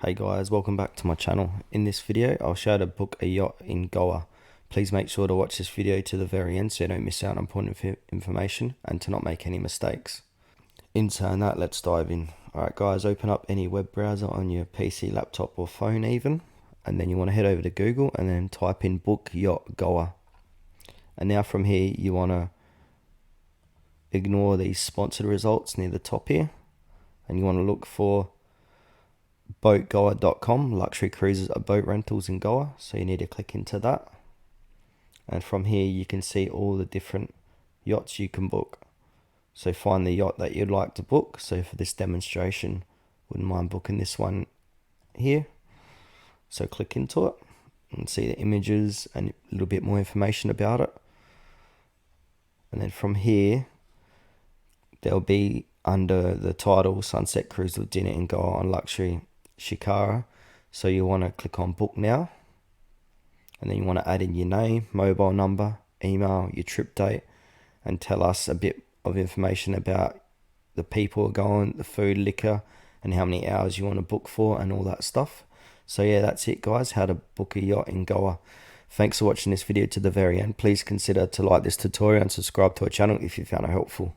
Hey guys, welcome back to my channel. In this video, I'll show you how to book a yacht in Goa. Please make sure to watch this video to the very end so you don't miss out on important information and to not make any mistakes. In saying that, let's dive in. Alright guys, open up any web browser on your PC, laptop or phone even. And then you want to head over to Google and then type in book yacht Goa. And now from here, you want to ignore these sponsored results near the top here. And you want to look for boatgoa.com, luxury cruises or boat rentals in Goa. So you need to click into that. And from here you can see all the different yachts you can book. So find the yacht that you'd like to book. So for this demonstration, wouldn't mind booking this one here. So click into it and see the images and a little bit more information about it. And then from here, there'll be under the title Sunset Cruise with Dinner in Goa on Luxury Shikara. So you want to click on book now, and then you want to add in your name, mobile number, email, your trip date, and tell us a bit of information about the people going, the food, liquor, and how many hours you want to book for and all that stuff. So yeah, that's it guys, how to book a yacht in Goa. Thanks for watching this video to the very end. Please consider to like this tutorial and subscribe to our channel if you found it helpful.